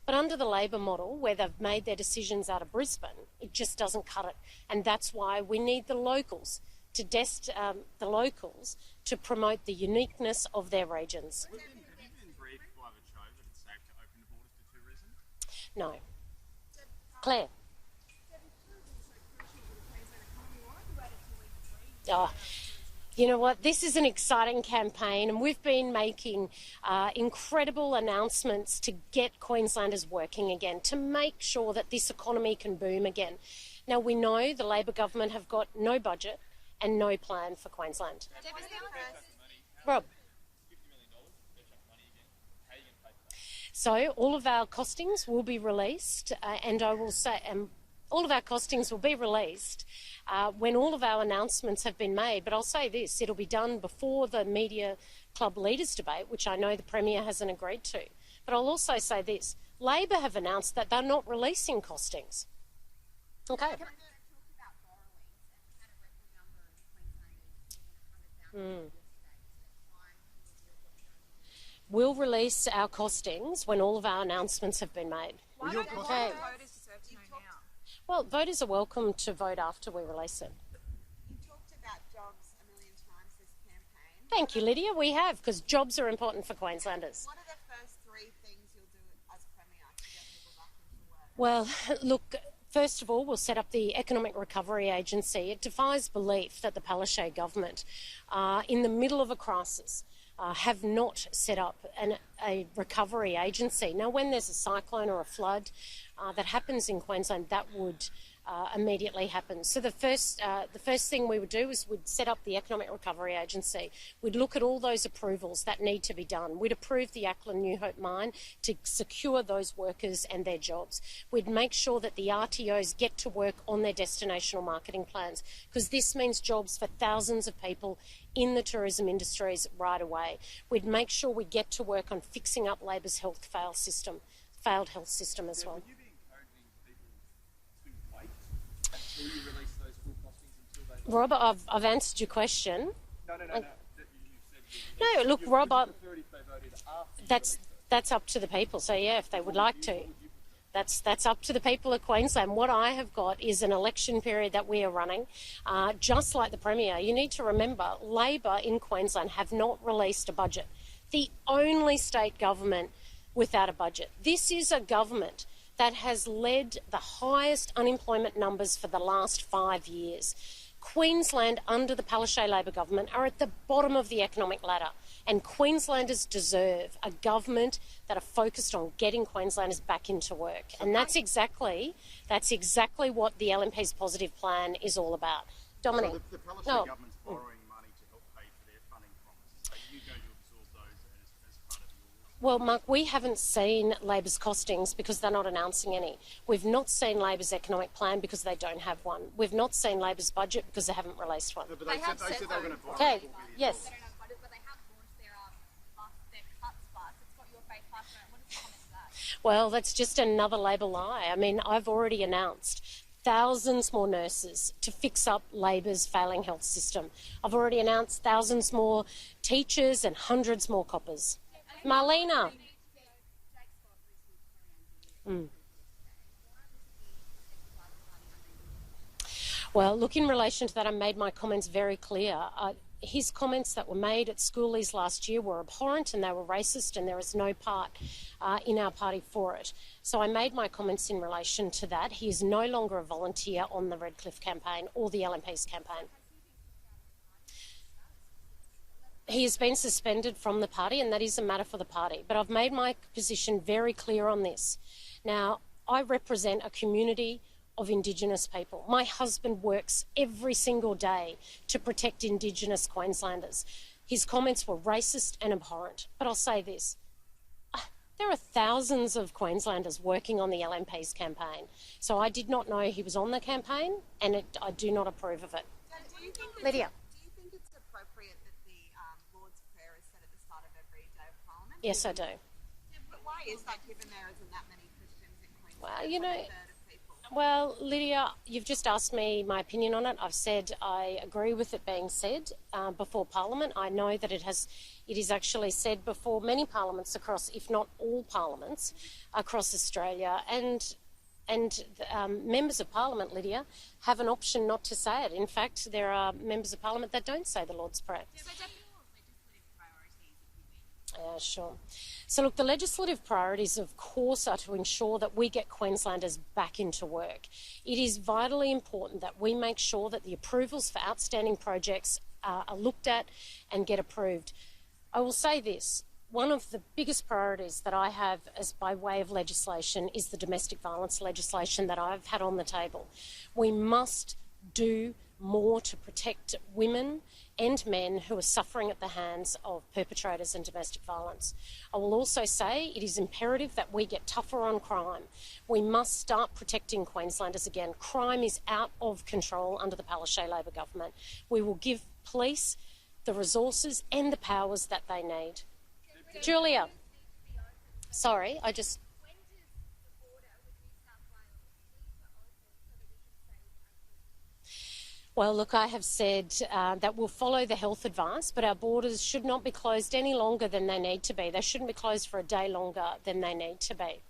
But under the Labor model, where they've made their decisions out of Brisbane, it just doesn't cut it. And that's why we need the locals to to promote the uniqueness of their regions. Have you been briefed by the Cho that it's safe to open the borders for tourism? No. Claire? Oh, you know what? This is an exciting campaign, and we've been making incredible announcements to get Queenslanders working again, to make sure that this economy can boom again. Now, we know the Labor government have got no budget and no plan for Queensland. Rob? So all of our costings will be released, and I will say, all of our costings will be released when all of our announcements have been made. But I'll say this, it'll be done before the Media Club Leaders debate, which I know the Premier hasn't agreed to. But I'll also say this, Labor have announced that they're not releasing costings. Okay. We'll release our costings when all of our announcements have been made. Why don't voters deserve to know now? Well, voters are welcome to vote after we release it. You talked about jobs a million times this campaign. Thank you, Lydia. We have, because jobs are important for Queenslanders. What are the first three things you'll do as Premier to get people back into work? Well, look, first of all, we'll set up the Economic Recovery Agency. It defies belief that the Palaszczuk government, in the middle of a crisis, have not set up a recovery agency. Now, when there's a cyclone or a flood that happens in Queensland, that would immediately happen. So the first thing we would do is we'd set up the Economic Recovery Agency. We'd look at all those approvals that need to be done. We'd approve the Acland New Hope mine to secure those workers and their jobs. We'd make sure that the RTOs get to work on their destinational marketing plans, because this means jobs for thousands of people in the tourism industries right away. We'd make sure we get to work on fixing up Labor's failed health system as well. Would you be encouraging people to wait until you release those full costings until they... Rob, I've answered your question. No. No, look, Rob, that's that's up to the people. So, yeah, if they would like to. That's up to the people of Queensland. What I have got is an election period that we are running, just like the Premier. You need to remember, Labor in Queensland have not released a budget. The only state government without a budget. This is a government that has led the highest unemployment numbers for the last 5 years. Queensland, under the Palaszczuk Labor government, are at the bottom of the economic ladder, and Queenslanders deserve a government that are focused on getting Queenslanders back into work. And that's exactly what the LNP's positive plan is all about. Dominic? So the Palaszczuk government's borrowing money to help pay for their funding promises. Are you going to absorb those as part of yours? Well, Mark, we haven't seen Labor's costings because they're not announcing any. We've not seen Labor's economic plan because they don't have one. We've not seen Labor's budget because they haven't released one. No, but they said they were going to borrow. Okay, yes. They don't have budget, but they have launched their cuts bus. It's got your face plus on it. What is the comment to that? Well, that's just another Labor lie. I mean, I've already announced thousands more nurses to fix up Labor's failing health system. I've already announced thousands more teachers and hundreds more coppers. Marlena. Well, look, in relation to that, I made my comments very clear. His comments that were made at schoolies last year were abhorrent and they were racist, and there is no part in our party for it. So I made my comments in relation to that. He is no longer a volunteer on the Redcliffe campaign or the LNP's campaign. He has been suspended from the party, and that is a matter for the party. But I've made my position very clear on this. Now, I represent a community of Indigenous people. My husband works every single day to protect Indigenous Queenslanders. His comments were racist and abhorrent. But I'll say this. There are thousands of Queenslanders working on the LNP's campaign. So I did not know he was on the campaign, and I do not approve of it. Lydia. Do you think it's appropriate that the Lord's Prayer is said at the start of every day of Parliament? Yes, I do. But why is that, given there isn't that many Christians in Queensland? Well, you know, a third of people? Well, Lydia, you've just asked me my opinion on it. I've said I agree with it being said before Parliament. I know that it is actually said before many parliaments across, if not all parliaments across Australia, and members of Parliament, Lydia, have an option not to say it. In fact, there are members of Parliament that don't say the Lord's Prayer. So what are your legislative priorities if you win? Sure. So look, the legislative priorities, of course, are to ensure that we get Queenslanders back into work. It is vitally important that we make sure that the approvals for outstanding projects are looked at and get approved. I will say this. One of the biggest priorities that I have as by way of legislation is the domestic violence legislation that I've had on the table. We must do more to protect women and men who are suffering at the hands of perpetrators in domestic violence. I will also say it is imperative that we get tougher on crime. We must start protecting Queenslanders again. Crime is out of control under the Palaszczuk Labor government. We will give police the resources and the powers that they need. Julia, sorry, When does the border with New South Wales need to open so that we can stay with well, look, I have said that we'll follow the health advice, but our borders should not be closed any longer than they need to be. They shouldn't be closed for a day longer than they need to be.